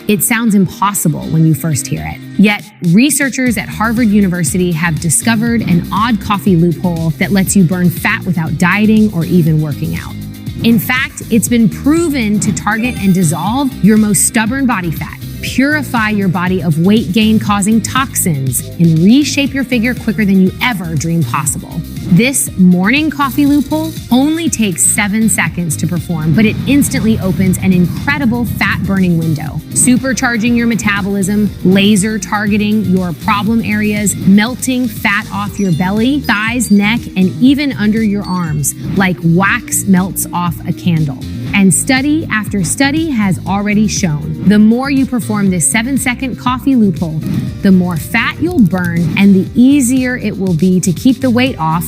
It sounds impossible when you first hear it. Yet, researchers at Harvard University have discovered an odd coffee loophole that lets you burn fat without dieting or even working out. In fact, it's been proven to target and dissolve your most stubborn body fat, purify your body of weight gain causing toxins, and reshape your figure quicker than you ever dreamed possible. This morning coffee loophole only takes 7 seconds to perform, but it instantly opens an incredible fat burning window, supercharging your metabolism, laser targeting your problem areas, melting fat off your belly, thighs, neck, and even under your arms, like wax melts off a candle. And study after study has already shown the more you perform this 7-second coffee loophole, the more fat you'll burn and the easier it will be to keep the weight off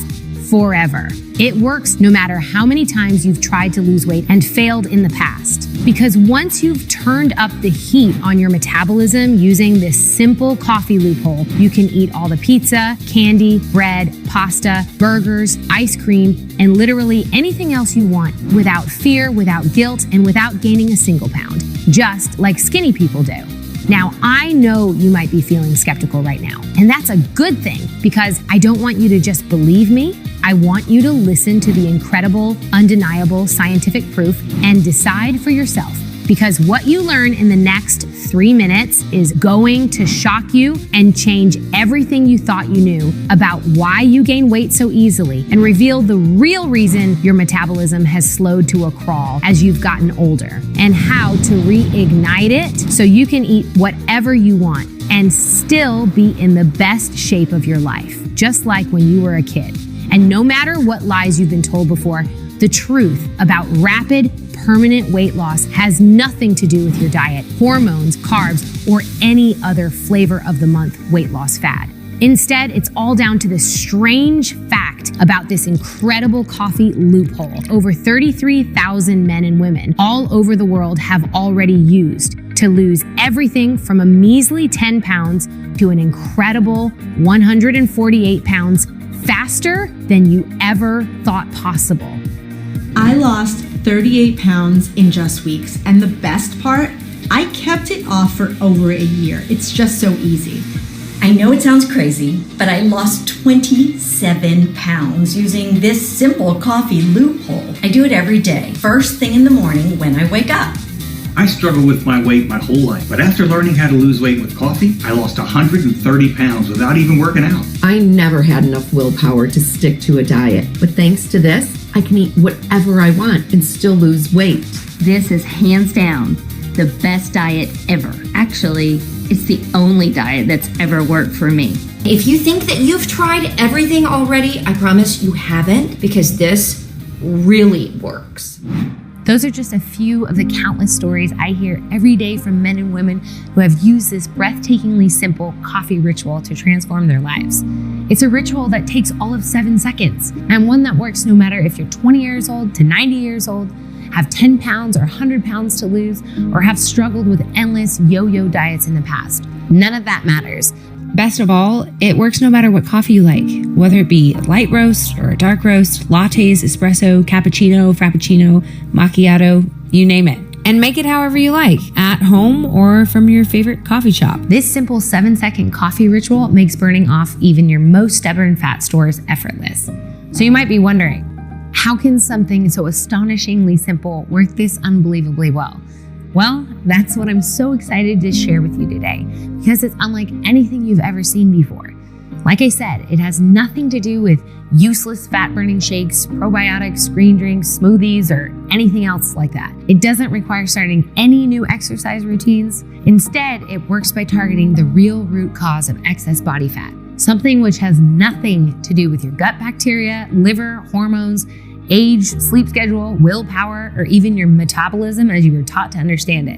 forever. It works no matter how many times you've tried to lose weight and failed in the past. Because once you've turned up the heat on your metabolism using this simple coffee loophole, you can eat all the pizza, candy, bread, pasta, burgers, ice cream, and literally anything else you want without fear, without guilt, and without gaining a single pound, just like skinny people do. Now, I know you might be feeling skeptical right now, and that's a good thing because I don't want you to just believe me. I want you to listen to the incredible, undeniable scientific proof and decide for yourself. Because what you learn in the next 3 minutes is going to shock you and change everything you thought you knew about why you gain weight so easily and reveal the real reason your metabolism has slowed to a crawl as you've gotten older and how to reignite it so you can eat whatever you want and still be in the best shape of your life, just like when you were a kid. And no matter what lies you've been told before, the truth about rapid, permanent weight loss has nothing to do with your diet, hormones, carbs, or any other flavor of the month weight loss fad. Instead, it's all down to this strange fact about this incredible coffee loophole. Over 33,000 men and women all over the world have already used to lose everything from a measly 10 pounds to an incredible 148 pounds faster than you ever thought possible. I lost 38 pounds in just weeks, and the best part, I kept it off for over a year. It's just so easy. I know it sounds crazy, but I lost 27 pounds using this simple coffee loophole. I do it every day, first thing in the morning when I wake up. I struggled with my weight my whole life, but after learning how to lose weight with coffee, I lost 130 pounds without even working out. I never had enough willpower to stick to a diet, but thanks to this, I can eat whatever I want and still lose weight. This is hands down the best diet ever. Actually, it's the only diet that's ever worked for me. If you think that you've tried everything already, I promise you haven't, because this really works. Those are just a few of the countless stories I hear every day from men and women who have used this breathtakingly simple coffee ritual to transform their lives. It's a ritual that takes all of 7 seconds, and one that works no matter if you're 20 years old to 90 years old, have 10 pounds or 100 pounds to lose, or have struggled with endless yo-yo diets in the past. None of that matters. Best of all, it works no matter what coffee you like, whether it be light roast or a dark roast, lattes, espresso, cappuccino, frappuccino, macchiato, you name it. And make it however you like, at home or from your favorite coffee shop. This simple 7-second coffee ritual makes burning off even your most stubborn fat stores effortless. So you might be wondering, how can something so astonishingly simple work this unbelievably well? Well, that's what I'm so excited to share with you today, because it's unlike anything you've ever seen before. Like I said, it has nothing to do with useless fat-burning shakes, probiotics, green drinks, smoothies, or anything else like that. It doesn't require starting any new exercise routines. Instead, it works by targeting the real root cause of excess body fat, something which has nothing to do with your gut bacteria, liver, hormones, age, sleep schedule, willpower, or even your metabolism as you were taught to understand it.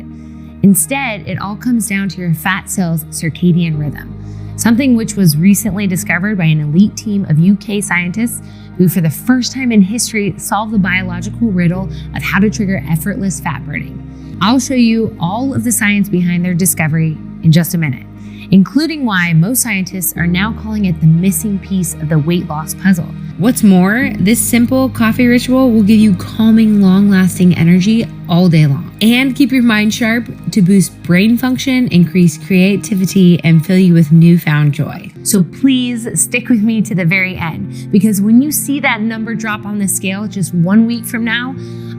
Instead, it all comes down to your fat cells' circadian rhythm, something which was recently discovered by an elite team of UK scientists who, for the first time in history, solved the biological riddle of how to trigger effortless fat burning. I'll show you all of the science behind their discovery in just a minute, including why most scientists are now calling it the missing piece of the weight loss puzzle. What's more, this simple coffee ritual will give you calming, long-lasting energy all day long. and keep your mind sharp to boost brain function, increase creativity, and fill you with newfound joy. So please stick with me to the very end, because when you see that number drop on the scale just 1 week from now,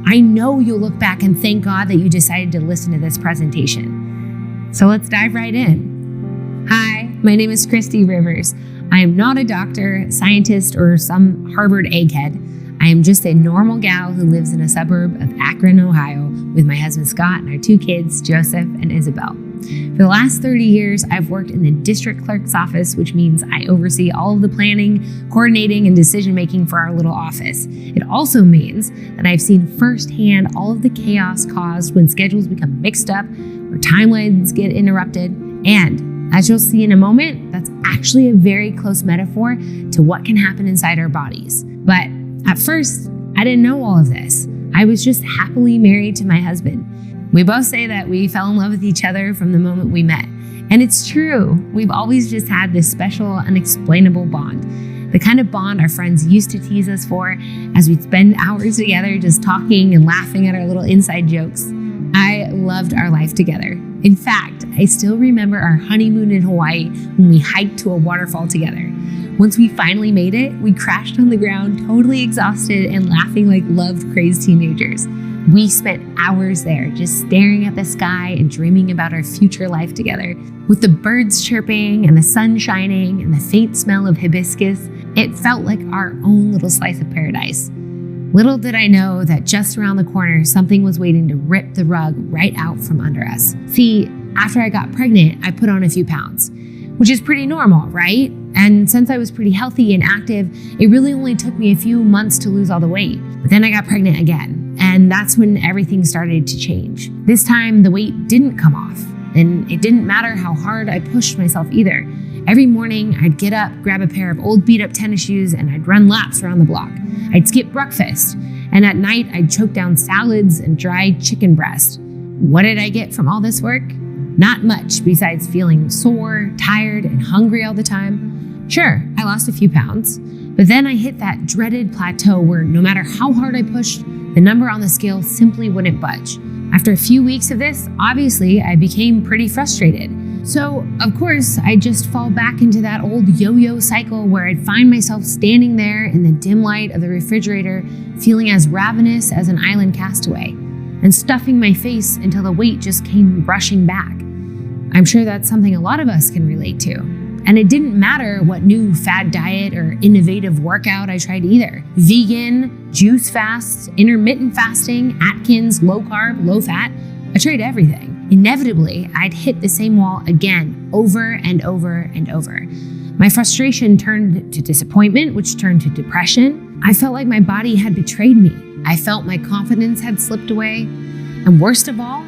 I know you'll look back and thank God that you decided to listen to this presentation. So let's dive right in. Hi, my name is Christy Rivers. I am not a doctor, scientist, or some Harvard egghead. I am just a normal gal who lives in a suburb of Akron, Ohio, with my husband Scott and our 2 kids, Joseph and Isabel. For the last 30 years, I've worked in the district clerk's office, which means I oversee all of the planning, coordinating, and decision-making for our little office. It also means that I've seen firsthand all of the chaos caused when schedules become mixed up or timelines get interrupted. And as you'll see in a moment, that's actually a very close metaphor to what can happen inside our bodies. But at first, I didn't know all of this. I was just happily married to my husband. We both say that we fell in love with each other from the moment we met. And it's true. We've always just had this special, unexplainable bond. The kind of bond our friends used to tease us for as we'd spend hours together just talking and laughing at our little inside jokes. I loved our life together. In fact, I still remember our honeymoon in Hawaii when we hiked to a waterfall together. Once we finally made it, we crashed on the ground, totally exhausted and laughing like love-crazed teenagers. We spent hours there just staring at the sky and dreaming about our future life together. With the birds chirping and the sun shining and the faint smell of hibiscus, it felt like our own little slice of paradise. Little did I know that just around the corner, something was waiting to rip the rug right out from under us. See, after I got pregnant, I put on a few pounds, which is pretty normal, right? And since I was pretty healthy and active, it really only took me a few months to lose all the weight. But then I got pregnant again, and that's when everything started to change. This time, the weight didn't come off, and it didn't matter how hard I pushed myself either. Every morning, I'd get up, grab a pair of old beat-up tennis shoes, and I'd run laps around the block. I'd skip breakfast, and at night, I'd choke down salads and dried chicken breast. What did I get from all this work? Not much, besides feeling sore, tired, and hungry all the time. Sure, I lost a few pounds, but then I hit that dreaded plateau where no matter how hard I pushed, the number on the scale simply wouldn't budge. After a few weeks of this, obviously, I became pretty frustrated. So, of course, I just fall back into that old yo-yo cycle where I'd find myself standing there in the dim light of the refrigerator, feeling as ravenous as an island castaway, and stuffing my face until the weight just came rushing back. I'm sure that's something a lot of us can relate to. And it didn't matter what new fad diet or innovative workout I tried either. Vegan, juice fasts, intermittent fasting, Atkins, low carb, low fat. I tried everything. Inevitably, I'd hit the same wall again, over and over and over. My frustration turned to disappointment, which turned to depression. I felt like my body had betrayed me. I felt my confidence had slipped away. And worst of all,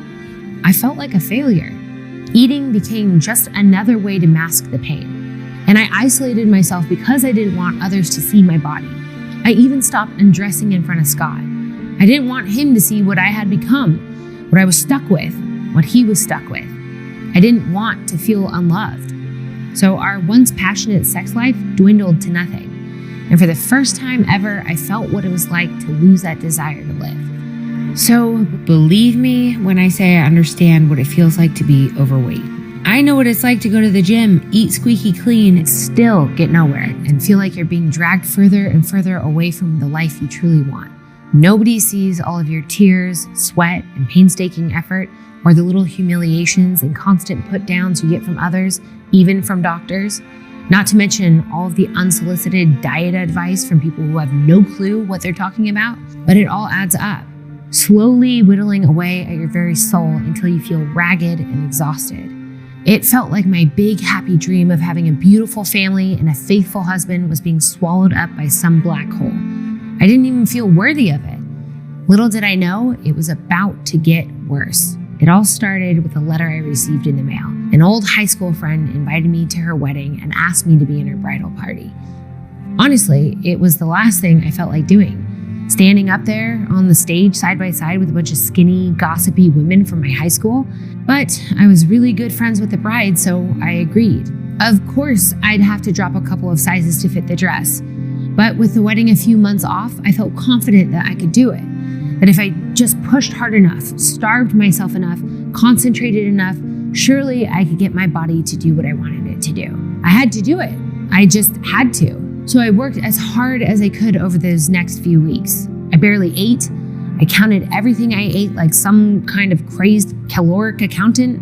I felt like a failure. Eating became just another way to mask the pain. And I isolated myself because I didn't want others to see my body. I even stopped undressing in front of Scott. I didn't want him to see what I had become, what I was stuck with, what he was stuck with. I didn't want to feel unloved. So our once passionate sex life dwindled to nothing. And for the first time ever, I felt what it was like to lose that desire to live. So believe me when I say I understand what it feels like to be overweight. I know what it's like to go to the gym, eat squeaky clean, and still get nowhere, and feel like you're being dragged further and further away from the life you truly want. Nobody sees all of your tears, sweat, and painstaking effort, or the little humiliations and constant put-downs you get from others, even from doctors. Not to mention all of the unsolicited diet advice from people who have no clue what they're talking about, but it all adds up, slowly whittling away at your very soul until you feel ragged and exhausted. It felt like my big happy dream of having a beautiful family and a faithful husband was being swallowed up by some black hole. I didn't even feel worthy of it. Little did I know, it was about to get worse. It all started with a letter I received in the mail. An old high school friend invited me to her wedding and asked me to be in her bridal party. Honestly, it was the last thing I felt like doing. Standing up there on the stage side by side with a bunch of skinny, gossipy women from my high school. But I was really good friends with the bride, so I agreed. Of course, I'd have to drop a couple of sizes to fit the dress. But with the wedding a few months off, I felt confident that I could do it. That if I just pushed hard enough, starved myself enough, concentrated enough, surely I could get my body to do what I wanted it to do. I had to do it. I just had to. So I worked as hard as I could over those next few weeks. I barely ate. I counted everything I ate like some kind of crazed caloric accountant.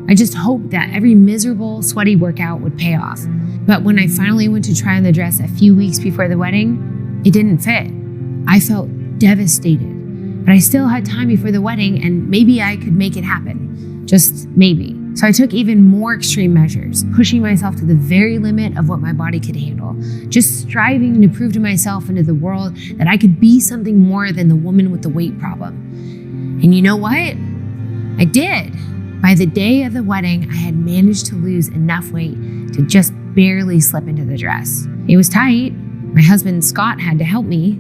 I just hoped that every miserable, sweaty workout would pay off. But when I finally went to try on the dress a few weeks before the wedding, it didn't fit. I felt devastated, but I still had time before the wedding and maybe I could make it happen. Just maybe. So I took even more extreme measures, pushing myself to the very limit of what my body could handle, just striving to prove to myself and to the world that I could be something more than the woman with the weight problem. And you know what? I did. By the day of the wedding, I had managed to lose enough weight to just barely slip into the dress. It was tight. My husband, Scott, had to help me,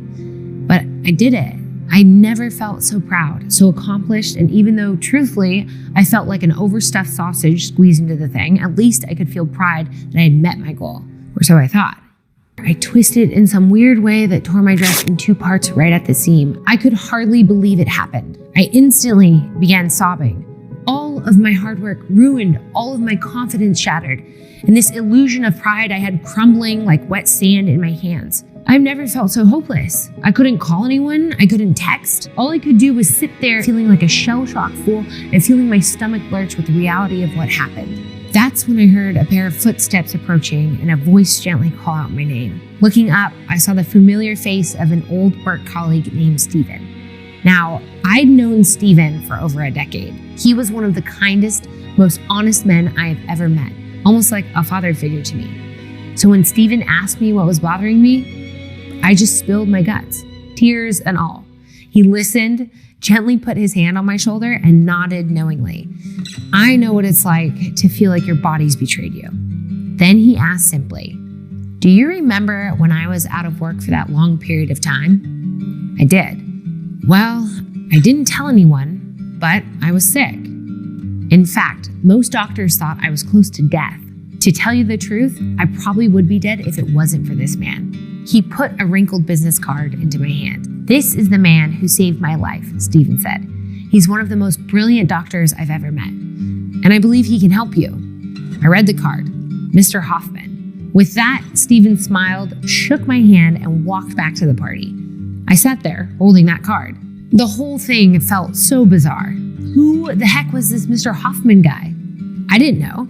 but I did it. I never felt so proud, so accomplished, and even though, truthfully, I felt like an overstuffed sausage squeezed into the thing, at least I could feel pride that I had met my goal, or so I thought. I twisted in some weird way that tore my dress in two parts right at the seam. I could hardly believe it happened. I instantly began sobbing. All of my hard work ruined, all of my confidence shattered, and this illusion of pride I had crumbling like wet sand in my hands. I've never felt so hopeless. I couldn't call anyone, I couldn't text. All I could do was sit there feeling like a shell-shocked fool and feeling my stomach lurch with the reality of what happened. That's when I heard a pair of footsteps approaching and a voice gently call out my name. Looking up, I saw the familiar face of an old work colleague named Steven. Now, I'd known Steven for over a decade. He was one of the kindest, most honest men I have ever met, almost like a father figure to me. So when Steven asked me what was bothering me, I just spilled my guts, tears and all. He listened, gently put his hand on my shoulder, and nodded knowingly. I know what it's like to feel like your body's betrayed you. Then he asked simply, "Do you remember when I was out of work for that long period of time?" I did. Well, I didn't tell anyone, but I was sick. In fact, most doctors thought I was close to death. To tell you the truth, I probably would be dead if it wasn't for this man. He put a wrinkled business card into my hand. "This is the man who saved my life," Steven said. "He's one of the most brilliant doctors I've ever met, and I believe he can help you." I read the card, Mr. Hoffman. With that, Steven smiled, shook my hand, and walked back to the party. I sat there, holding that card. The whole thing felt so bizarre. Who the heck was this Mr. Hoffman guy? I didn't know.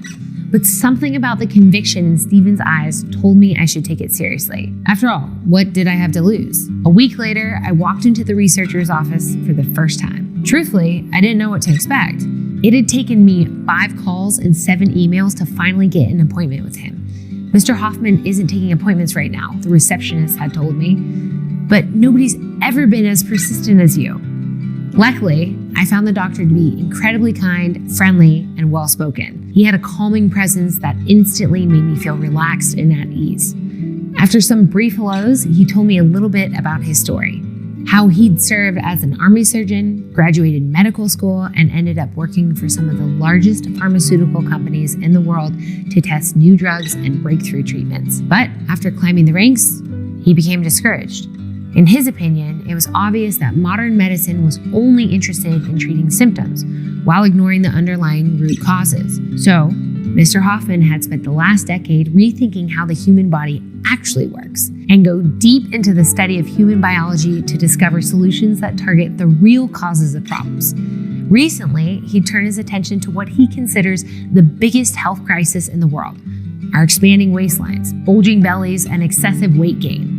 But something about the conviction in Steven's eyes told me I should take it seriously. After all, what did I have to lose? A week later, I walked into the researcher's office for the first time. Truthfully, I didn't know what to expect. It had taken me 5 calls and 7 emails to finally get an appointment with him. Mr. Hoffman isn't taking appointments right now, the receptionist had told me. But nobody's ever been as persistent as you. Luckily, I found the doctor to be incredibly kind, friendly, and well-spoken. He had a calming presence that instantly made me feel relaxed and at ease. After some brief hellos, he told me a little bit about his story. How he'd served as an army surgeon, graduated medical school, and ended up working for some of the largest pharmaceutical companies in the world to test new drugs and breakthrough treatments. But after climbing the ranks, he became discouraged. In his opinion, it was obvious that modern medicine was only interested in treating symptoms while ignoring the underlying root causes. So, Mr. Hoffman had spent the last decade rethinking how the human body actually works and go deep into the study of human biology to discover solutions that target the real causes of problems. Recently, he turned his attention to what he considers the biggest health crisis in the world: our expanding waistlines, bulging bellies, and excessive weight gain.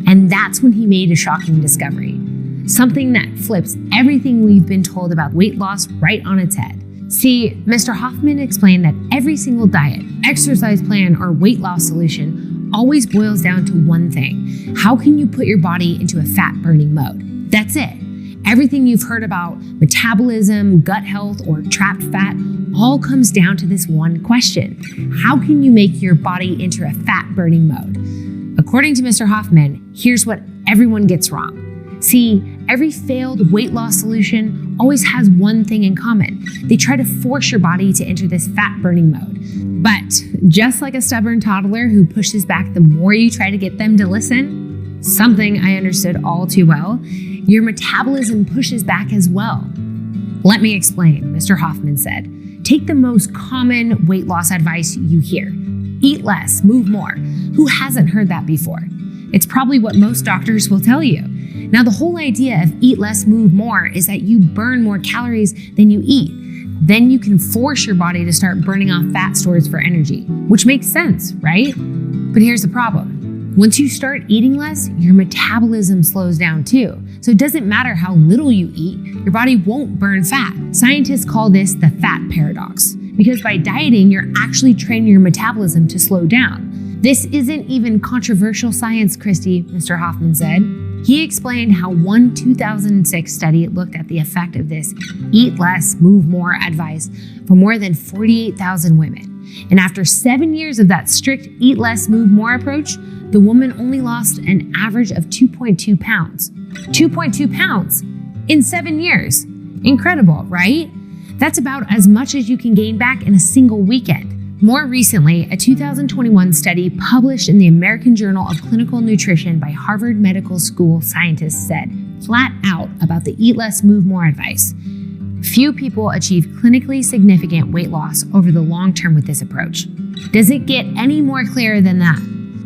And that's when he made a shocking discovery, something that flips everything we've been told about weight loss right on its head. See, Mr. Hoffman explained that every single diet, exercise plan, or weight loss solution always boils down to one thing: how can you put your body into a fat-burning mode? That's it. Everything you've heard about metabolism, gut health, or trapped fat all comes down to this one question: how can you make your body into a fat-burning mode? According to Mr. Hoffman, here's what everyone gets wrong. See, every failed weight loss solution always has one thing in common. They try to force your body to enter this fat-burning mode. But just like a stubborn toddler who pushes back the more you try to get them to listen, something I understood all too well, your metabolism pushes back as well. Let me explain, Mr. Hoffman said. Take the most common weight loss advice you hear. Eat less, move more. Who hasn't heard that before? It's probably what most doctors will tell you. Now, the whole idea of eat less, move more is that you burn more calories than you eat. Then you can force your body to start burning off fat stores for energy, which makes sense, right? But here's the problem. Once you start eating less, your metabolism slows down too. So it doesn't matter how little you eat, your body won't burn fat. Scientists call this the fat paradox, because by dieting, you're actually training your metabolism to slow down. This isn't even controversial science, Christy, Mr. Hoffman said. He explained how one 2006 study looked at the effect of this eat less, move more advice for more than 48,000 women. And after 7 years of that strict eat less, move more approach, the woman only lost an average of 2.2 pounds. 2.2 pounds in 7 years. Incredible, right? That's about as much as you can gain back in a single weekend. More recently, a 2021 study published in the American Journal of Clinical Nutrition by Harvard Medical School scientists said flat out about the eat less, move more advice. Few people achieve clinically significant weight loss over the long term with this approach. Does it get any more clear than that?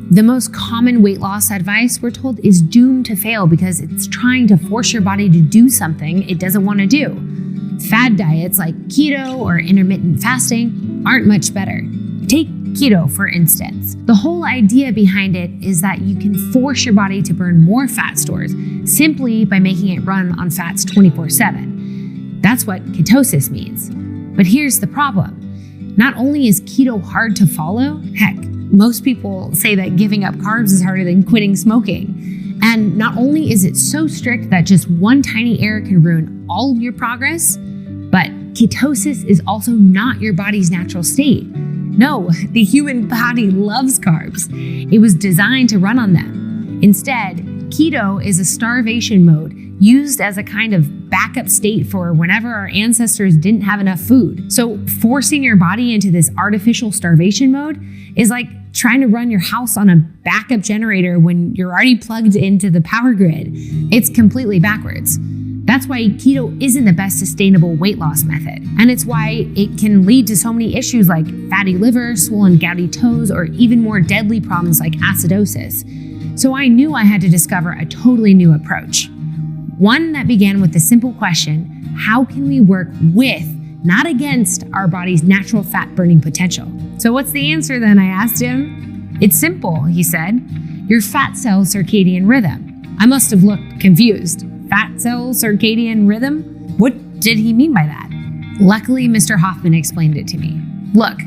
The most common weight loss advice, we're told, is doomed to fail because it's trying to force your body to do something it doesn't want to do. Fad diets like keto or intermittent fasting aren't much better. Take keto, for instance. The whole idea behind it is that you can force your body to burn more fat stores simply by making it run on fats 24/7. That's what ketosis means. But here's the problem. Not only is keto hard to follow, heck, most people say that giving up carbs is harder than quitting smoking. And not only is it so strict that just one tiny error can ruin all of your progress, but ketosis is also not your body's natural state. No, the human body loves carbs. It was designed to run on them. Instead, keto is a starvation mode used as a kind of backup state for whenever our ancestors didn't have enough food. So forcing your body into this artificial starvation mode is like trying to run your house on a backup generator when you're already plugged into the power grid. It's completely backwards. That's why keto isn't the best sustainable weight loss method. And it's why it can lead to so many issues like fatty liver, swollen gouty toes, or even more deadly problems like acidosis. So I knew I had to discover a totally new approach. One that began with the simple question, how can we work with, not against, our body's natural fat burning potential? So what's the answer then, I asked him. It's simple, he said. Your fat cell circadian rhythm. I must have looked confused. Fat cell circadian rhythm? What did he mean by that? Luckily, Mr. Hoffman explained it to me. Look,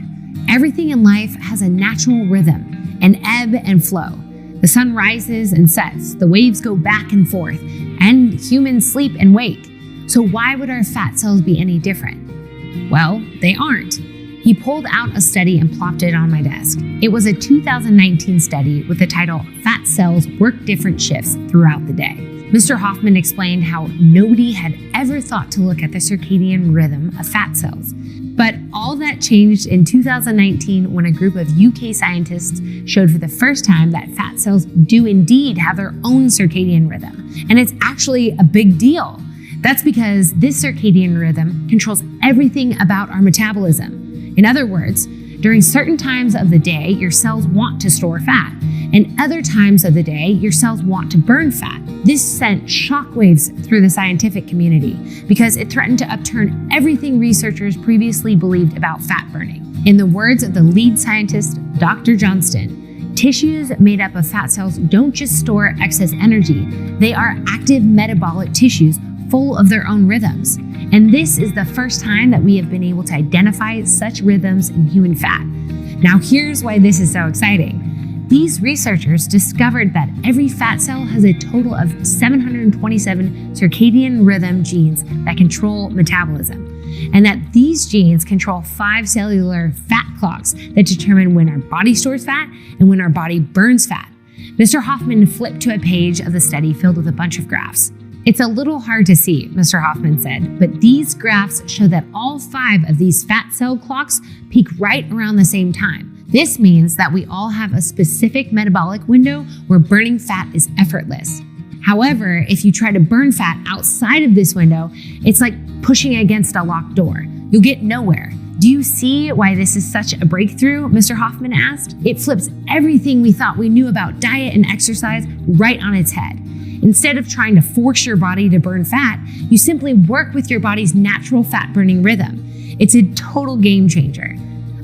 everything in life has a natural rhythm, an ebb and flow. The sun rises and sets, the waves go back and forth, and humans sleep and wake. So why would our fat cells be any different? Well, they aren't. He pulled out a study and plopped it on my desk. It was a 2019 study with the title, Fat Cells Work Different Shifts Throughout the Day. Mr. Hoffman explained how nobody had ever thought to look at the circadian rhythm of fat cells. But all that changed in 2019 when a group of UK scientists showed for the first time that fat cells do indeed have their own circadian rhythm. And it's actually a big deal. That's because this circadian rhythm controls everything about our metabolism. In other words, during certain times of the day, your cells want to store fat, and other times of the day, your cells want to burn fat. This sent shockwaves through the scientific community because it threatened to upturn everything researchers previously believed about fat burning. In the words of the lead scientist, Dr. Johnston, tissues made up of fat cells don't just store excess energy, they are active metabolic tissues full of their own rhythms. And this is the first time that we have been able to identify such rhythms in human fat. Now here's why this is so exciting. These researchers discovered that every fat cell has a total of 727 circadian rhythm genes that control metabolism, and that these genes control 5 cellular fat clocks that determine when our body stores fat and when our body burns fat. Mr. Hoffman flipped to a page of the study filled with a bunch of graphs. It's a little hard to see, Mr. Hoffman said, but these graphs show that all 5 of these fat cell clocks peak right around the same time. This means that we all have a specific metabolic window where burning fat is effortless. However, if you try to burn fat outside of this window, it's like pushing against a locked door. You'll get nowhere. Do you see why this is such a breakthrough? Mr. Hoffman asked. It flips everything we thought we knew about diet and exercise right on its head. Instead of trying to force your body to burn fat, you simply work with your body's natural fat-burning rhythm. It's a total game changer.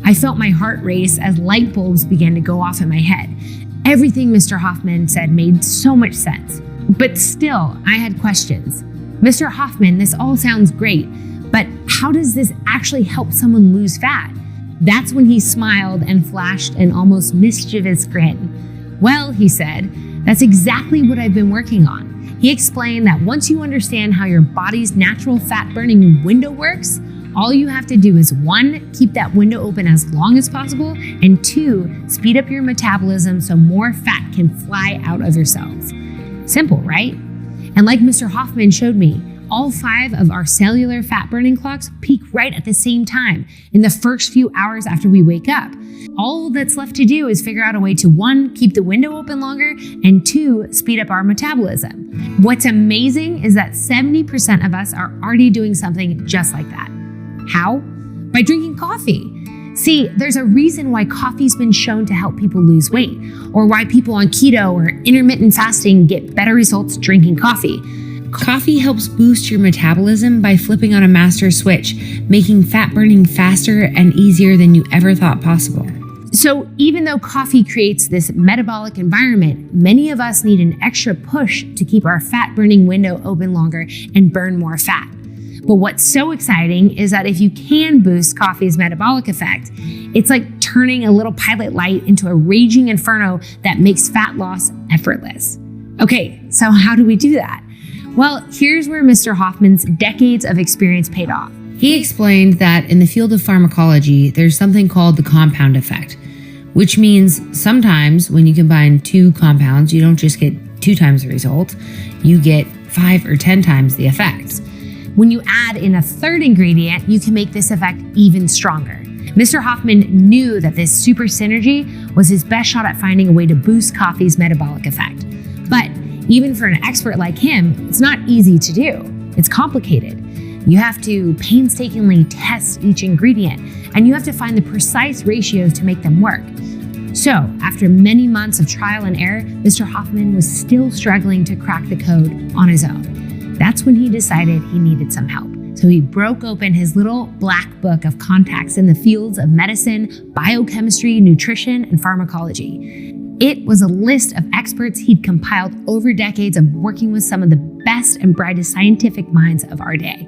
I felt my heart race as light bulbs began to go off in my head. Everything Mr. Hoffman said made so much sense. But still, I had questions. Mr. Hoffman, this all sounds great, but how does this actually help someone lose fat? That's when he smiled and flashed an almost mischievous grin. Well, he said, that's exactly what I've been working on. He explained that once you understand how your body's natural fat-burning window works, all you have to do is 1, keep that window open as long as possible, and 2, speed up your metabolism so more fat can fly out of your cells. Simple, right? And like Mr. Hoffman showed me, all 5 of our cellular fat-burning clocks peak right at the same time in the first few hours after we wake up. All that's left to do is figure out a way to 1, keep the window open longer, and 2, speed up our metabolism. What's amazing is that 70% of us are already doing something just like that. How? By drinking coffee. See, there's a reason why coffee's been shown to help people lose weight, or why people on keto or intermittent fasting get better results drinking coffee. Coffee helps boost your metabolism by flipping on a master switch, making fat burning faster and easier than you ever thought possible. So even though coffee creates this metabolic environment, many of us need an extra push to keep our fat burning window open longer and burn more fat. But what's so exciting is that if you can boost coffee's metabolic effect, it's like turning a little pilot light into a raging inferno that makes fat loss effortless. Okay, so how do we do that? Well, here's where Mr. Hoffman's decades of experience paid off. He explained that in the field of pharmacology, there's something called the compound effect, which means sometimes when you combine 2 compounds, you don't just get 2 times the result, you get 5 or 10 times the effect. When you add in a 3rd ingredient, you can make this effect even stronger. Mr. Hoffman knew that this super synergy was his best shot at finding a way to boost coffee's metabolic effect. But even for an expert like him, it's not easy to do. It's complicated. You have to painstakingly test each ingredient, and you have to find the precise ratios to make them work. So, after many months of trial and error, Mr. Hoffman was still struggling to crack the code on his own. That's when he decided he needed some help. So he broke open his little black book of contacts in the fields of medicine, biochemistry, nutrition, and pharmacology. It was a list of experts he'd compiled over decades of working with some of the best and brightest scientific minds of our day.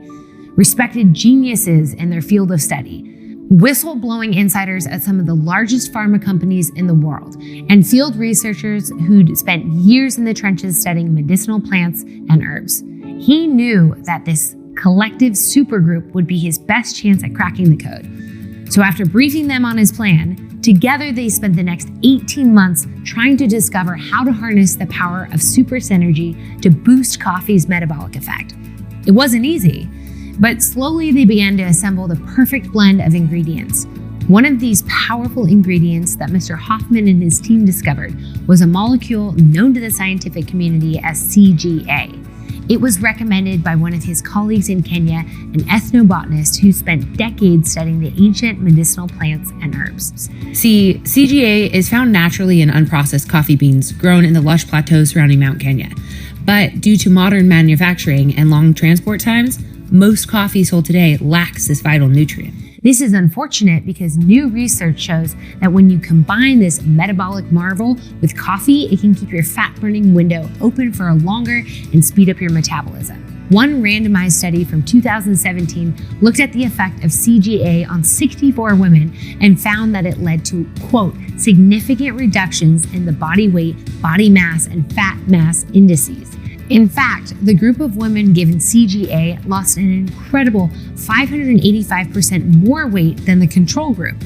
Respected geniuses in their field of study, whistleblowing insiders at some of the largest pharma companies in the world, and field researchers who'd spent years in the trenches studying medicinal plants and herbs. He knew that this collective supergroup would be his best chance at cracking the code. So after briefing them on his plan, together they spent the next 18 months trying to discover how to harness the power of super synergy to boost coffee's metabolic effect. It wasn't easy, but slowly they began to assemble the perfect blend of ingredients. One of these powerful ingredients that Mr. Hoffman and his team discovered was a molecule known to the scientific community as CGA. It was recommended by one of his colleagues in Kenya, an ethnobotanist who spent decades studying the ancient medicinal plants and herbs. See, CGA is found naturally in unprocessed coffee beans grown in the lush plateaus surrounding Mount Kenya. But due to modern manufacturing and long transport times, most coffee sold today lacks this vital nutrient. This is unfortunate because new research shows that when you combine this metabolic marvel with coffee, it can keep your fat-burning window open for a longer and speed up your metabolism. One randomized study from 2017 looked at the effect of CGA on 64 women and found that it led to, quote, significant reductions in the body weight, body mass, and fat mass indices. In fact, the group of women given CGA lost an incredible 585% more weight than the control group.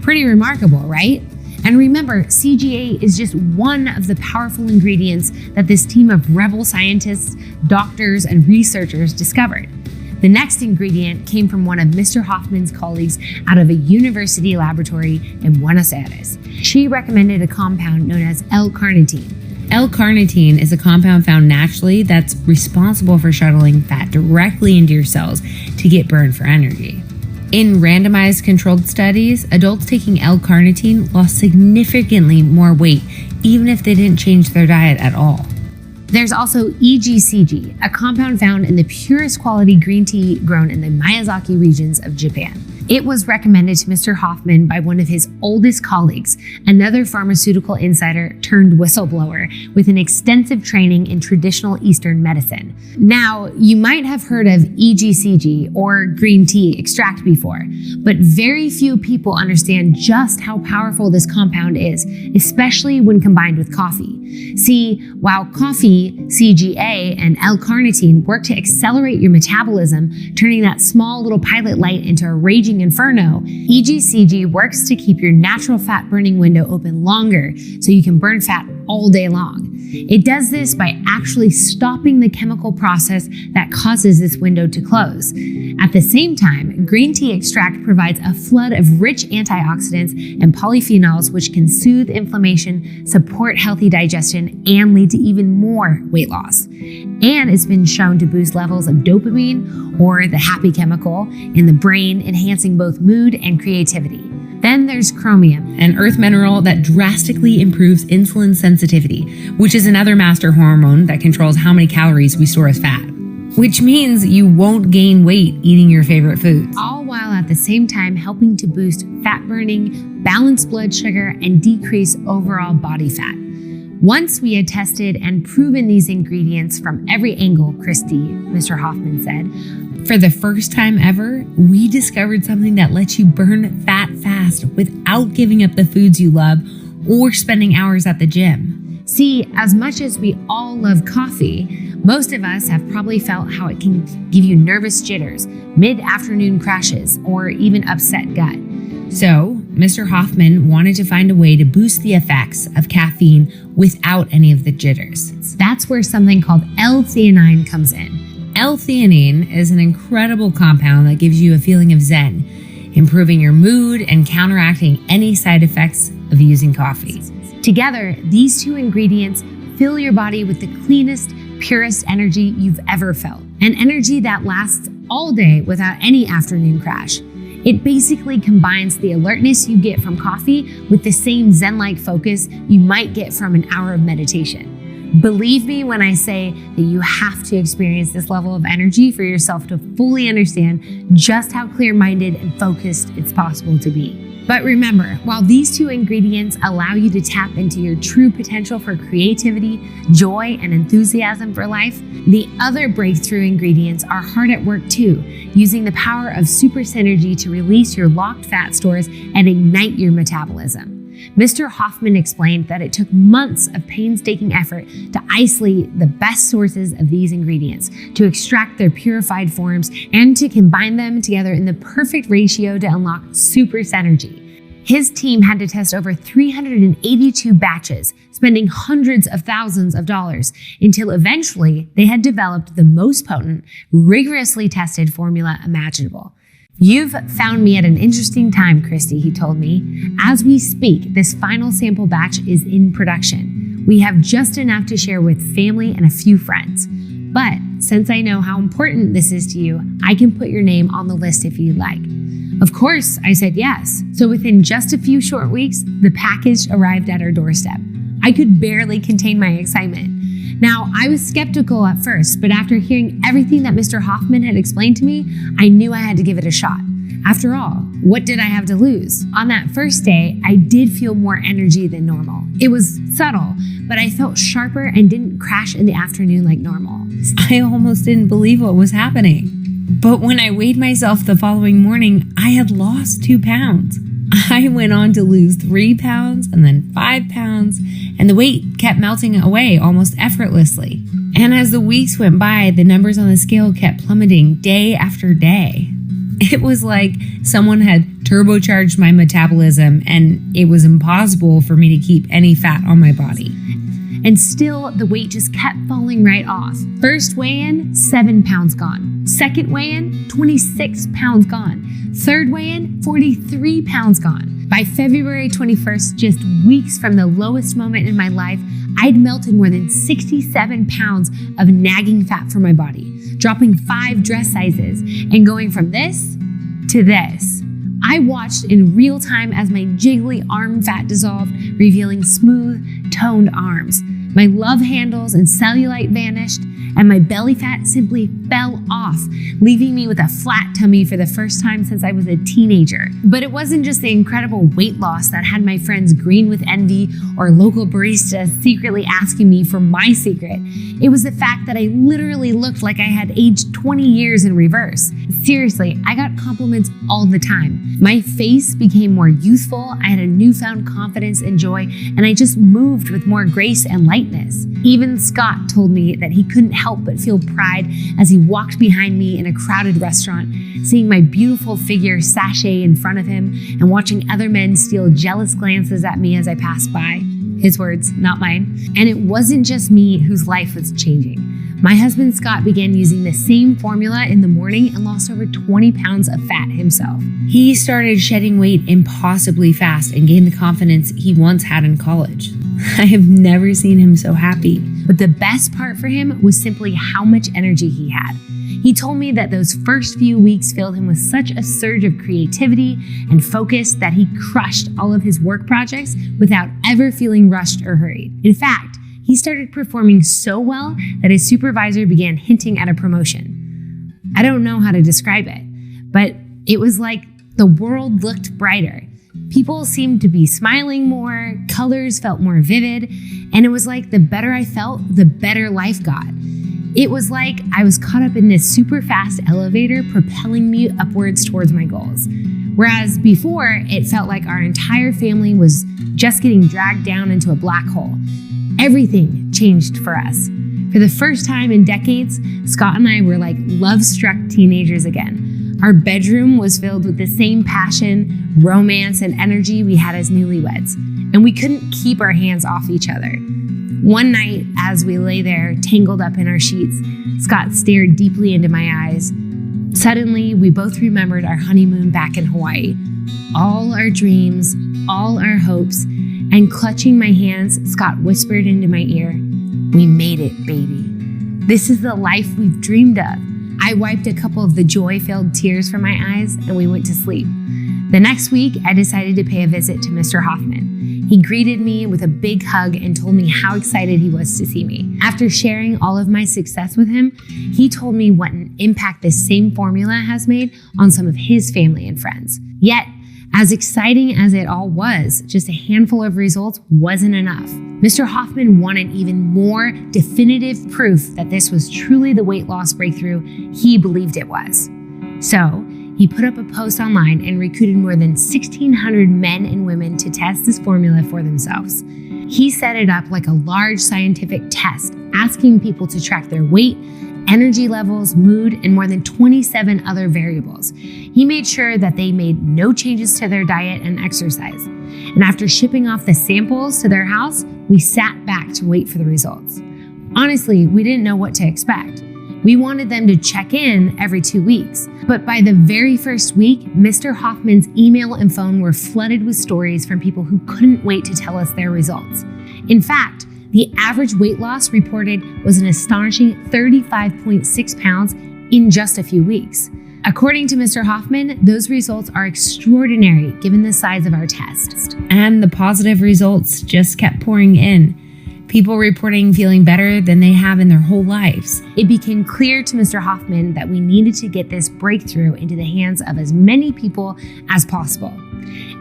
Pretty remarkable, right? And remember, CGA is just one of the powerful ingredients that this team of rebel scientists, doctors, and researchers discovered. The next ingredient came from one of Mr. Hoffman's colleagues out of a university laboratory in Buenos Aires. She recommended a compound known as L-carnitine. L-carnitine is a compound found naturally that's responsible for shuttling fat directly into your cells to get burned for energy. In randomized controlled studies, adults taking L-carnitine lost significantly more weight, even if they didn't change their diet at all. There's also EGCG, a compound found in the purest quality green tea grown in the Miyazaki regions of Japan. It was recommended to Mr. Hoffman by one of his oldest colleagues, another pharmaceutical insider turned whistleblower with an extensive training in traditional Eastern medicine. Now, you might have heard of EGCG or green tea extract before, but very few people understand just how powerful this compound is, especially when combined with coffee. See, while coffee, CGA, and L-carnitine work to accelerate your metabolism, turning that small little pilot light into a raging inferno, EGCG works to keep your natural fat burning window open longer so you can burn fat all day long. It does this by actually stopping the chemical process that causes this window to close. At the same time, green tea extract provides a flood of rich antioxidants and polyphenols which can soothe inflammation, support healthy digestion, and lead to even more weight loss. And it's been shown to boost levels of dopamine, or the happy chemical, in the brain, enhancing both mood and creativity. Then there's chromium, an earth mineral that drastically improves insulin sensitivity, which is another master hormone that controls how many calories we store as fat. Which means you won't gain weight eating your favorite foods, all while at the same time helping to boost fat burning, balance blood sugar, and decrease overall body fat. Once we had tested and proven these ingredients from every angle, Christy, Mr. Hoffman said, for the first time ever, we discovered something that lets you burn fat fast without giving up the foods you love or spending hours at the gym. See, as much as we all love coffee, most of us have probably felt how it can give you nervous jitters, mid-afternoon crashes, or even upset gut. So, Mr. Hoffman wanted to find a way to boost the effects of caffeine without any of the jitters. That's where something called L-theanine comes in. L-theanine is an incredible compound that gives you a feeling of zen, improving your mood and counteracting any side effects of using coffee. Together, these two ingredients fill your body with the cleanest, purest energy you've ever felt, an energy that lasts all day without any afternoon crash. It basically combines the alertness you get from coffee with the same zen-like focus you might get from an hour of meditation. Believe me when I say that you have to experience this level of energy for yourself to fully understand just how clear-minded and focused it's possible to be. But remember, while these two ingredients allow you to tap into your true potential for creativity, joy, and enthusiasm for life, the other breakthrough ingredients are hard at work too, using the power of super synergy to release your locked fat stores and ignite your metabolism. Mr. Hoffman explained that it took months of painstaking effort to isolate the best sources of these ingredients, to extract their purified forms, and to combine them together in the perfect ratio to unlock super synergy. His team had to test over 382 batches, spending hundreds of thousands of dollars, until eventually they had developed the most potent, rigorously tested formula imaginable. You've found me at an interesting time, Christy, he told me. As we speak, this final sample batch is in production. We have just enough to share with family and a few friends. But since I know how important this is to you, I can put your name on the list if you'd like. Of course, I said yes. So within just a few short weeks, the package arrived at our doorstep. I could barely contain my excitement. Now, I was skeptical at first, but after hearing everything that Mr. Hoffman had explained to me, I knew I had to give it a shot. After all, what did I have to lose? On that first day, I did feel more energy than normal. It was subtle, but I felt sharper and didn't crash in the afternoon like normal. I almost didn't believe what was happening. But when I weighed myself the following morning, I had lost 2 pounds. I went on to lose 3 pounds and then 5 pounds, and the weight kept melting away almost effortlessly. And as the weeks went by, the numbers on the scale kept plummeting day after day. It was like someone had turbocharged my metabolism, and it was impossible for me to keep any fat on my body. And still, the weight just kept falling right off. First weigh-in, 7 pounds gone. Second weigh-in, 26 pounds gone. Third weigh-in, 43 pounds gone. By February 21st, just weeks from the lowest moment in my life, I'd melted more than 67 pounds of nagging fat from my body, dropping 5 dress sizes and going from this to this. I watched in real time as my jiggly arm fat dissolved, revealing smooth, toned arms. My love handles and cellulite vanished, and my belly fat simply fell off, leaving me with a flat tummy for the first time since I was a teenager. But it wasn't just the incredible weight loss that had my friends green with envy or local baristas secretly asking me for my secret. It was the fact that I literally looked like I had aged 20 years in reverse. Seriously, I got compliments all the time. My face became more youthful, I had a newfound confidence and joy, and I just moved with more grace and lightness. Even Scott told me that he couldn't help but feel pride as he walked behind me in a crowded restaurant, seeing my beautiful figure sashay in front of him and watching other men steal jealous glances at me as I passed by. His words, not mine. And it wasn't just me whose life was changing. My husband Scott began using the same formula in the morning and lost over 20 pounds of fat himself. He started shedding weight impossibly fast and gained the confidence he once had in college. I have never seen him so happy. But the best part for him was simply how much energy he had. He told me that those first few weeks filled him with such a surge of creativity and focus that he crushed all of his work projects without ever feeling rushed or hurried. In fact, he started performing so well that his supervisor began hinting at a promotion. I don't know how to describe it, but it was like the world looked brighter. People seemed to be smiling more, colors felt more vivid, and it was like the better I felt, the better life got. It was like I was caught up in this super fast elevator propelling me upwards towards my goals. Whereas before, it felt like our entire family was just getting dragged down into a black hole. Everything changed for us. For the first time in decades, Scott and I were like love-struck teenagers again. Our bedroom was filled with the same passion, romance, and energy we had as newlyweds, and we couldn't keep our hands off each other. One night, as we lay there, tangled up in our sheets, Scott stared deeply into my eyes. Suddenly, we both remembered our honeymoon back in Hawaii. All our dreams, all our hopes, and clutching my hands, Scott whispered into my ear, "We made it, baby. This is the life we've dreamed of." I wiped a couple of the joy-filled tears from my eyes, and we went to sleep. The next week, I decided to pay a visit to Mr. Hoffman. He greeted me with a big hug and told me how excited he was to see me. After sharing all of my success with him, he told me what an impact this same formula has made on some of his family and friends. Yet, as exciting as it all was, just a handful of results wasn't enough. Mr. Hoffman wanted even more definitive proof that this was truly the weight loss breakthrough he believed it was. So, he put up a post online and recruited more than 1,600 men and women to test this formula for themselves. He set it up like a large scientific test, asking people to track their weight, energy levels, mood, and more than 27 other variables. He made sure that they made no changes to their diet and exercise. And after shipping off the samples to their house, we sat back to wait for the results. Honestly, we didn't know what to expect. We wanted them to check in every 2 weeks. But by the very first week, Mr. Hoffman's email and phone were flooded with stories from people who couldn't wait to tell us their results. In fact, the average weight loss reported was an astonishing 35.6 pounds in just a few weeks. According to Mr. Hoffman, those results are extraordinary given the size of our test. And the positive results just kept pouring in. People reporting feeling better than they have in their whole lives. It became clear to Mr. Hoffman that we needed to get this breakthrough into the hands of as many people as possible.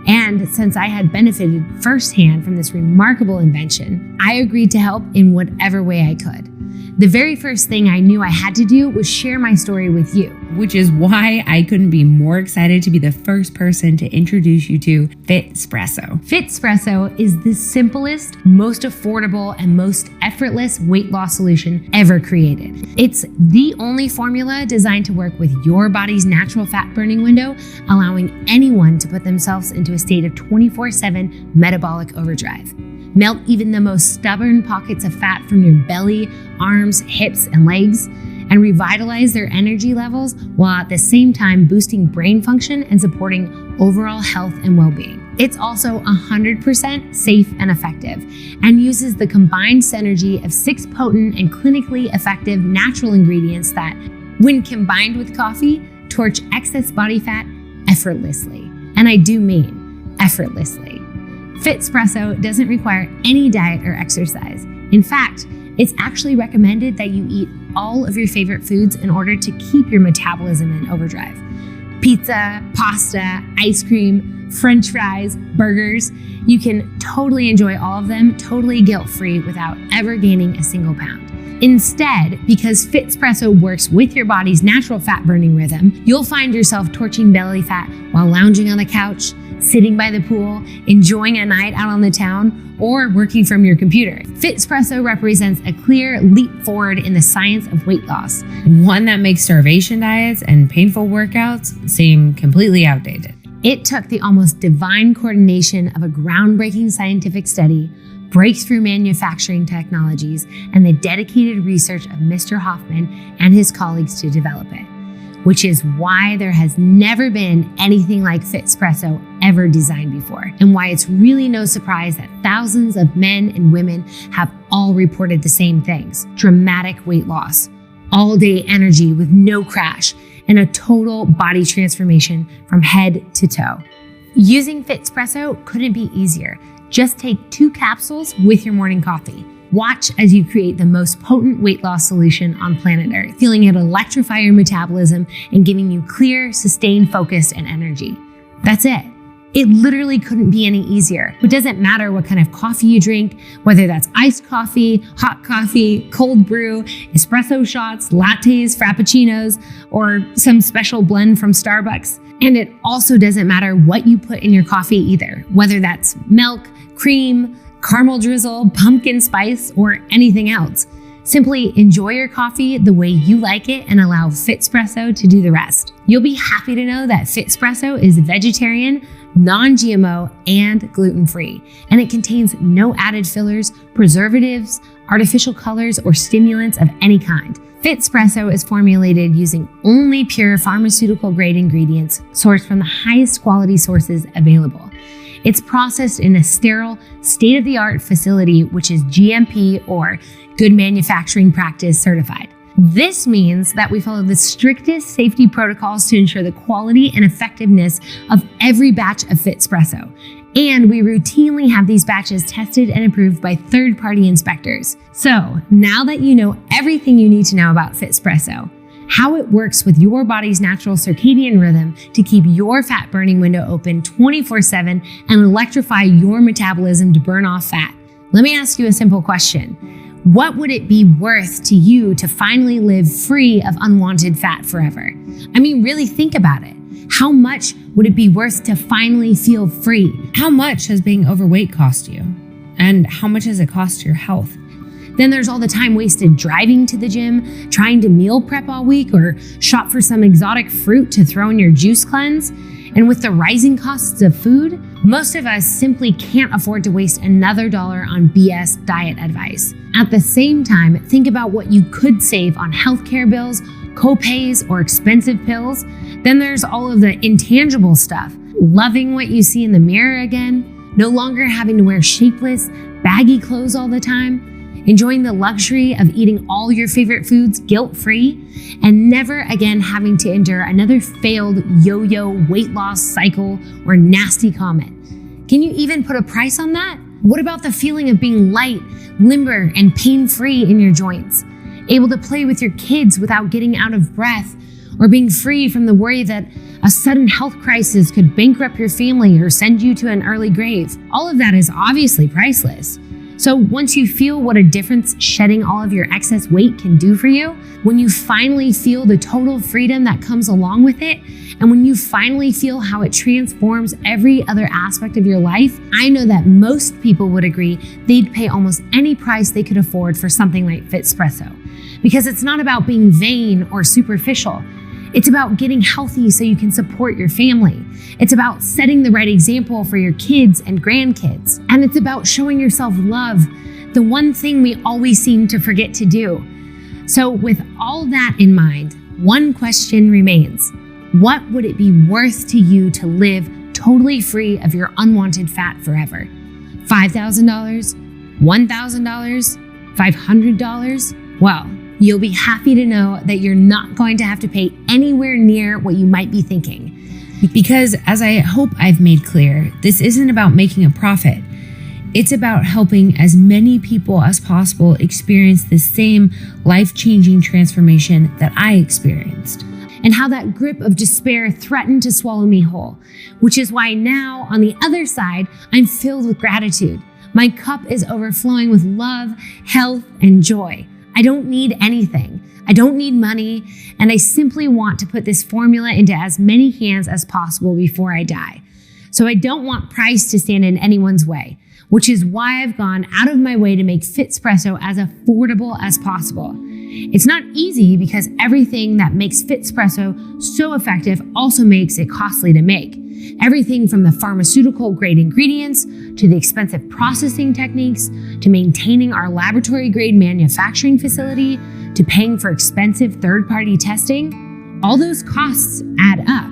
And since I had benefited firsthand from this remarkable invention, I agreed to help in whatever way I could. The very first thing I knew I had to do was share my story with you, which is why I couldn't be more excited to be the first person to introduce you to FitSpresso. FitSpresso is the simplest, most affordable, and most effortless weight loss solution ever created. It's the only formula designed to work with your body's natural fat burning window, allowing anyone to put themselves into a state of 24/7 metabolic overdrive. Melt even the most stubborn pockets of fat from your belly, arms, hips, and legs, and revitalize their energy levels while at the same time boosting brain function and supporting overall health and well-being. It's also 100% safe and effective and uses the combined synergy of 6 potent and clinically effective natural ingredients that, when combined with coffee, torch excess body fat effortlessly. And I do mean effortlessly. FitSpresso doesn't require any diet or exercise. In fact, it's actually recommended that you eat all of your favorite foods in order to keep your metabolism in overdrive. Pizza, pasta, ice cream, French fries, burgers. You can totally enjoy all of them totally guilt-free without ever gaining a single pound. Instead, because FitSpresso works with your body's natural fat-burning rhythm, you'll find yourself torching belly fat while lounging on the couch, sitting by the pool, enjoying a night out on the town, or working from your computer. FitSpresso represents a clear leap forward in the science of weight loss. One that makes starvation diets and painful workouts seem completely outdated. It took the almost divine coordination of a groundbreaking scientific study, breakthrough manufacturing technologies, and the dedicated research of Mr. Hoffman and his colleagues to develop it, which is why there has never been anything like FitSpresso ever designed before, and why it's really no surprise that thousands of men and women have all reported the same things: dramatic weight loss, all-day energy with no crash, and a total body transformation from head to toe. Using FitSpresso couldn't be easier. Just take 2 capsules with your morning coffee. Watch as you create the most potent weight loss solution on planet Earth, feeling it electrify your metabolism and giving you clear, sustained focus and energy. That's it. It literally couldn't be any easier. It doesn't matter what kind of coffee you drink, whether that's iced coffee, hot coffee, cold brew, espresso shots, lattes, frappuccinos, or some special blend from Starbucks. And it also doesn't matter what you put in your coffee either, whether that's milk, cream, caramel drizzle, pumpkin spice, or anything else. Simply enjoy your coffee the way you like it and allow FitSpresso to do the rest. You'll be happy to know that FitSpresso is vegetarian, non-GMO, and gluten-free, and it contains no added fillers, preservatives, artificial colors, or stimulants of any kind. FitSpresso is formulated using only pure pharmaceutical-grade ingredients sourced from the highest quality sources available. It's processed in a sterile, state-of-the-art facility, which is GMP or Good Manufacturing Practice certified. This means that we follow the strictest safety protocols to ensure the quality and effectiveness of every batch of FitSpresso. And we routinely have these batches tested and approved by third-party inspectors. So now that you know everything you need to know about FitSpresso, how it works with your body's natural circadian rhythm to keep your fat burning window open 24/7 and electrify your metabolism to burn off fat, let me ask you a simple question. What would it be worth to you to finally live free of unwanted fat forever? I mean, really think about it. How much would it be worth to finally feel free? How much has being overweight cost you? And how much has it cost your health? Then there's all the time wasted driving to the gym, trying to meal prep all week, or shop for some exotic fruit to throw in your juice cleanse. And with the rising costs of food, most of us simply can't afford to waste another dollar on BS diet advice. At the same time, think about what you could save on healthcare bills, co-pays, or expensive pills. Then there's all of the intangible stuff. Loving what you see in the mirror again, no longer having to wear shapeless, baggy clothes all the time, enjoying the luxury of eating all your favorite foods guilt-free, and never again having to endure another failed yo-yo weight loss cycle or nasty comment. Can you even put a price on that? What about the feeling of being light, limber, and pain-free in your joints? Able to play with your kids without getting out of breath, or being free from the worry that a sudden health crisis could bankrupt your family or send you to an early grave? All of that is obviously priceless. So once you feel what a difference shedding all of your excess weight can do for you, when you finally feel the total freedom that comes along with it, and when you finally feel how it transforms every other aspect of your life, I know that most people would agree they'd pay almost any price they could afford for something like FitSpresso. Because it's not about being vain or superficial. It's about getting healthy so you can support your family. It's about setting the right example for your kids and grandkids. And it's about showing yourself love, the one thing we always seem to forget to do. So with all that in mind, one question remains. What would it be worth to you to live totally free of your unwanted fat forever. $5,000? $1,000? $500? Well, you'll be happy to know that you're not going to have to pay anywhere near what you might be thinking. Because, as I hope I've made clear, this isn't about making a profit. It's about helping as many people as possible experience the same life-changing transformation that I experienced. And how that grip of despair threatened to swallow me whole, which is why now, on the other side, I'm filled with gratitude. My cup is overflowing with love, health, and joy. I don't need anything. I don't need money, and I simply want to put this formula into as many hands as possible before I die. So I don't want price to stand in anyone's way, which is why I've gone out of my way to make FitSpresso as affordable as possible. It's not easy because everything that makes FitSpresso so effective also makes it costly to make. Everything from the pharmaceutical grade ingredients to the expensive processing techniques to maintaining our laboratory grade manufacturing facility to paying for expensive third-party testing, all those costs add up,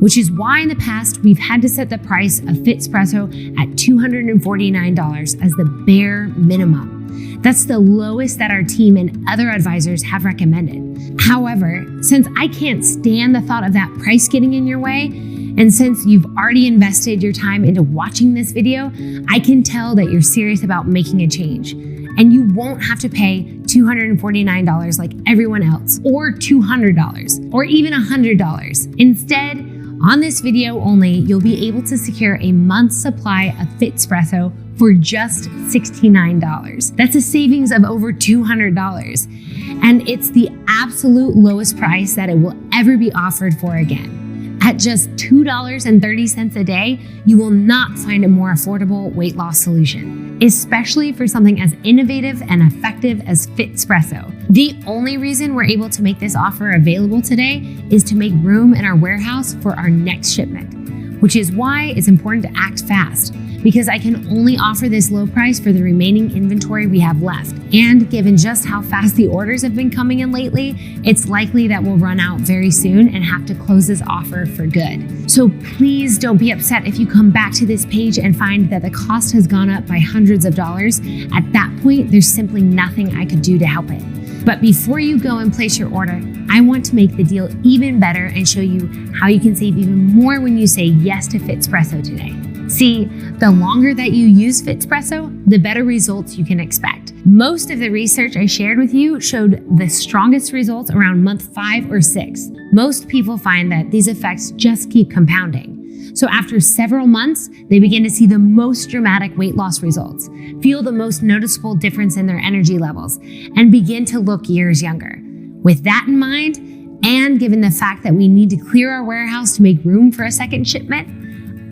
which is why in the past we've had to set the price of FitSpresso at $249 as the bare minimum. That's the lowest that our team and other advisors have recommended. However, since I can't stand the thought of that price getting in your way, and since you've already invested your time into watching this video, I can tell that you're serious about making a change. And you won't have to pay $249 like everyone else, or $200, or even $100. Instead, on this video only, you'll be able to secure a month's supply of FitSpresso for just $69. That's a savings of over $200. And it's the absolute lowest price that it will ever be offered for again. At just $2.30 a day, you will not find a more affordable weight loss solution, especially for something as innovative and effective as FitSpresso. The only reason we're able to make this offer available today is to make room in our warehouse for our next shipment, which is why it's important to act fast, because I can only offer this low price for the remaining inventory we have left. And given just how fast the orders have been coming in lately, it's likely that we'll run out very soon and have to close this offer for good. So please don't be upset if you come back to this page and find that the cost has gone up by hundreds of dollars. At that point, there's simply nothing I could do to help it. But before you go and place your order, I want to make the deal even better and show you how you can save even more when you say yes to FitSpresso today. See, the longer that you use FitSpresso, the better results you can expect. Most of the research I shared with you showed the strongest results around month 5 or 6. Most people find that these effects just keep compounding. So after several months, they begin to see the most dramatic weight loss results, feel the most noticeable difference in their energy levels, and begin to look years younger. With that in mind, and given the fact that we need to clear our warehouse to make room for a second shipment,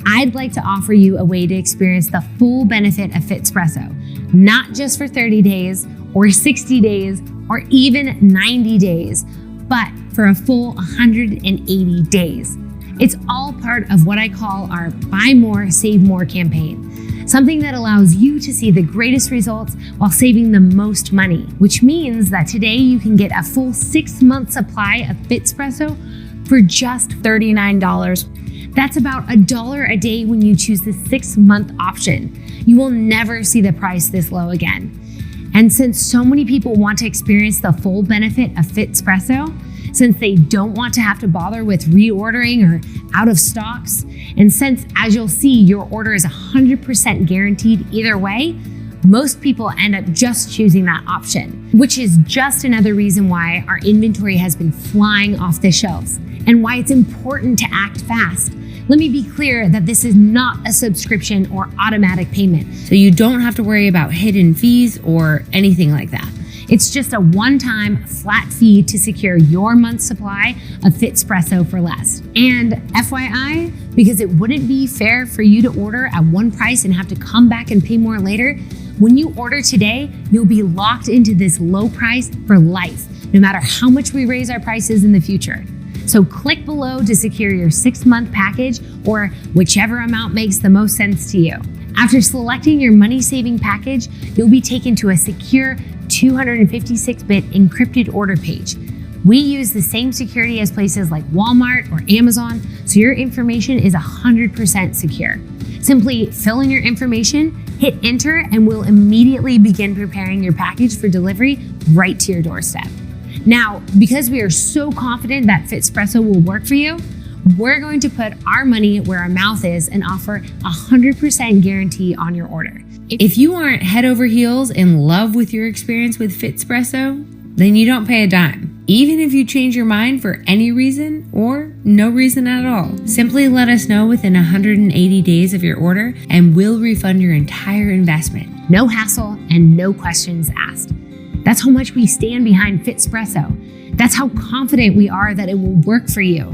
I'd like to offer you a way to experience the full benefit of FitSpresso, not just for 30 days or 60 days or even 90 days, but for a full 180 days. It's all part of what I call our Buy More, Save More campaign, something that allows you to see the greatest results while saving the most money, which means that today you can get a full 6-month supply of FitSpresso for just $39. That's about $1 a day when you choose the 6-month option. You will never see the price this low again. And since so many people want to experience the full benefit of FitSpresso, since they don't want to have to bother with reordering or out of stocks, and since, as you'll see, your order is 100% guaranteed either way, most people end up just choosing that option, which is just another reason why our inventory has been flying off the shelves and why it's important to act fast. Let me be clear that this is not a subscription or automatic payment, So you don't have to worry about hidden fees or anything like that. It's just a one-time flat fee to secure your month's supply of FitSpresso for less. And FYI, because it wouldn't be fair for you to order at one price and have to come back and pay more later, when you order today, you'll be locked into this low price for life, no matter how much we raise our prices in the future. So click below to secure your 6-month package or whichever amount makes the most sense to you. After selecting your money-saving package, you'll be taken to a secure 256-bit encrypted order page, We use the same security as places like Walmart or Amazon, so your information is 100% secure. Simply fill in your information, hit enter, and we'll immediately begin preparing your package for delivery right to your doorstep. Now, because we are so confident that FitSpresso will work for you, we're going to put our money where our mouth is and offer 100% guarantee on your order. If you aren't head over heels in love with your experience with FitSpresso, then you don't pay a dime. Even if you change your mind for any reason or no reason at all, simply let us know within 180 days of your order and we'll refund your entire investment. No hassle and no questions asked. That's how much we stand behind FitSpresso. That's how confident we are that it will work for you.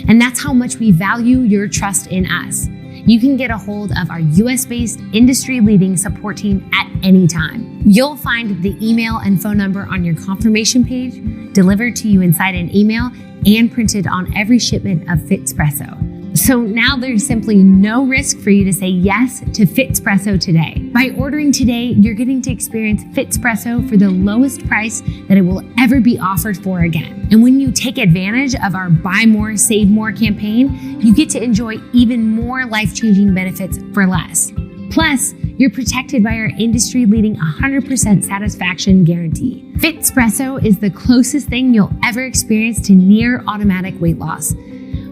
And that's how much we value your trust in us. You can get a hold of our US-based industry-leading support team at any time. You'll find the email and phone number on your confirmation page, delivered to you inside an email, and printed on every shipment of FitSpresso. So now there's simply no risk for you to say yes to FitSpresso today. By ordering today, you're getting to experience FitSpresso for the lowest price that it will ever be offered for again. And when you take advantage of our Buy More, Save More campaign, you get to enjoy even more life-changing benefits for less. Plus, you're protected by our industry-leading 100% satisfaction guarantee. FitSpresso is the closest thing you'll ever experience to near automatic weight loss,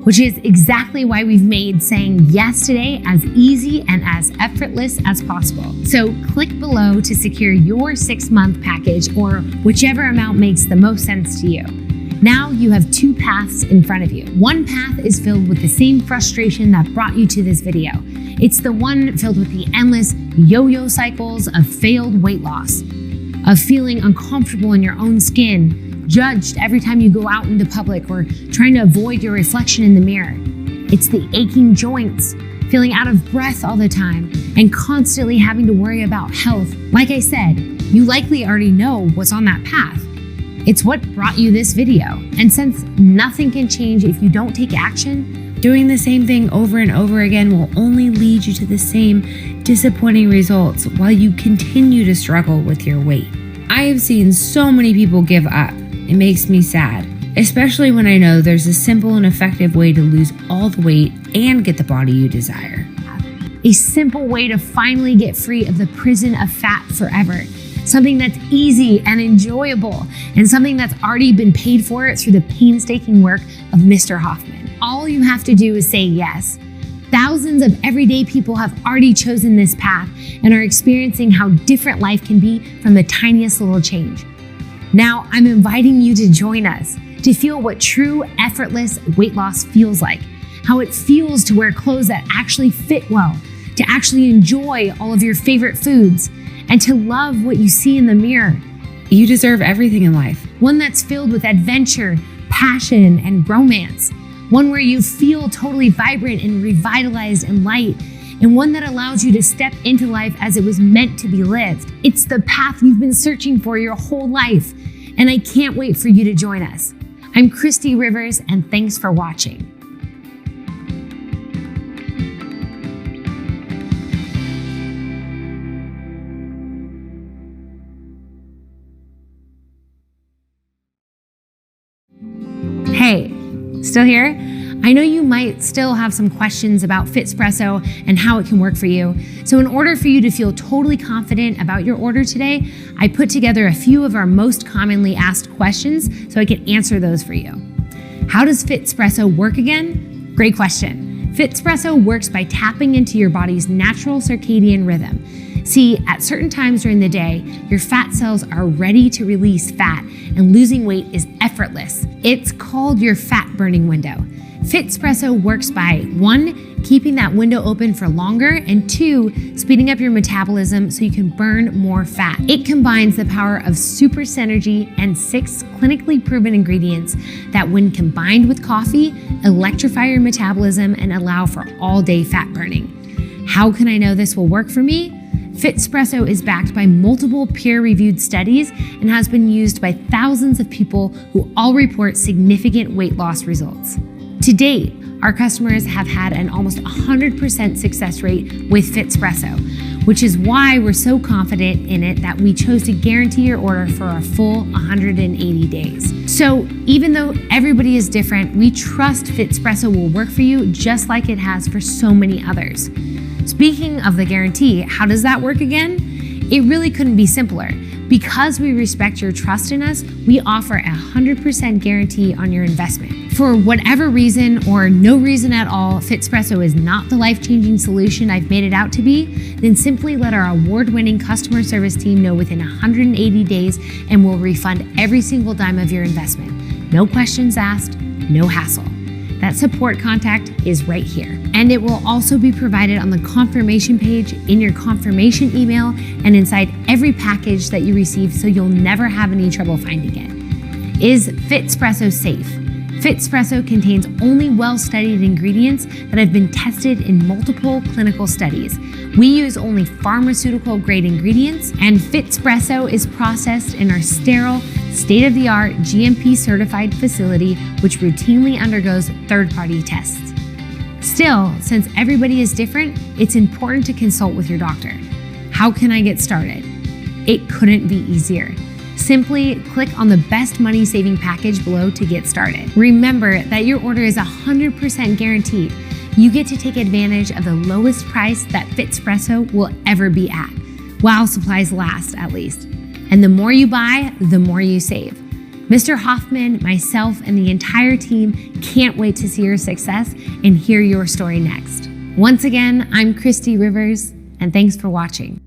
which is exactly why we've made saying yes today as easy and as effortless as possible. So click below to secure your 6-month package or whichever amount makes the most sense to you. Now you have 2 paths in front of you. One path is filled with the same frustration that brought you to this video. It's the one filled with the endless yo-yo cycles of failed weight loss, of feeling uncomfortable in your own skin, judged every time you go out into public, or trying to avoid your reflection in the mirror. It's the aching joints, feeling out of breath all the time, and constantly having to worry about health. Like I said, you likely already know what's on that path. It's what brought you this video. And since nothing can change if you don't take action, doing the same thing over and over again will only lead you to the same disappointing results while you continue to struggle with your weight. I have seen so many people give up. It makes me sad, especially when I know there's a simple and effective way to lose all the weight and get the body you desire. A simple way to finally get free of the prison of fat forever. Something that's easy and enjoyable, and something that's already been paid for through the painstaking work of Mr. Hoffman. All you have to do is say yes. Thousands of everyday people have already chosen this path and are experiencing how different life can be from the tiniest little change. Now, I'm inviting you to join us, to feel what true, effortless weight loss feels like, how it feels to wear clothes that actually fit well, to actually enjoy all of your favorite foods, and to love what you see in the mirror. You deserve everything in life. One that's filled with adventure, passion, and romance. One where you feel totally vibrant and revitalized and light, and one that allows you to step into life as it was meant to be lived. It's the path you've been searching for your whole life, and I can't wait for you to join us. I'm Christy Rivers, and thanks for watching. Hey, still here? I know you might still have some questions about FitSpresso and how it can work for you. So in order for you to feel totally confident about your order today, I put together a few of our most commonly asked questions so I can answer those for you. How does FitSpresso work again? Great question. FitSpresso works by tapping into your body's natural circadian rhythm. See, at certain times during the day, your fat cells are ready to release fat, and losing weight is effortless. It's called your fat burning window. FitSpresso works by 1, keeping that window open for longer, and 2, speeding up your metabolism so you can burn more fat. It combines the power of super synergy and 6 clinically proven ingredients that, when combined with coffee, electrify your metabolism and allow for all-day fat burning. How can I know this will work for me? FitSpresso is backed by multiple peer-reviewed studies and has been used by thousands of people who all report significant weight loss results. To date, our customers have had an almost 100% success rate with FitSpresso, which is why we're so confident in it that we chose to guarantee your order for a full 180 days. So even though everybody is different, we trust FitSpresso will work for you just like it has for so many others. Speaking of the guarantee, how does that work again? It really couldn't be simpler. Because we respect your trust in us, we offer a 100% guarantee on your investment. For whatever reason or no reason at all, FitSpresso is not the life-changing solution I've made it out to be, then simply let our award-winning customer service team know within 180 days and we'll refund every single dime of your investment. No questions asked, no hassle. That support contact is right here. And it will also be provided on the confirmation page, in your confirmation email, and inside every package that you receive, so you'll never have any trouble finding it. Is FitSpresso safe? FitSpresso contains only well-studied ingredients that have been tested in multiple clinical studies. We use only pharmaceutical-grade ingredients, and FitSpresso is processed in our sterile, state-of-the-art GMP-certified facility, which routinely undergoes third-party tests. Still, since everybody is different, it's important to consult with your doctor. How can I get started? It couldn't be easier. Simply click on the best money-saving package below to get started. Remember that your order is 100% guaranteed. You get to take advantage of the lowest price that FitSpresso will ever be at, while supplies last at least. And the more you buy, the more you save. Mr. Hoffman, myself, and the entire team can't wait to see your success and hear your story next. Once again, I'm Christy Rivers, and thanks for watching.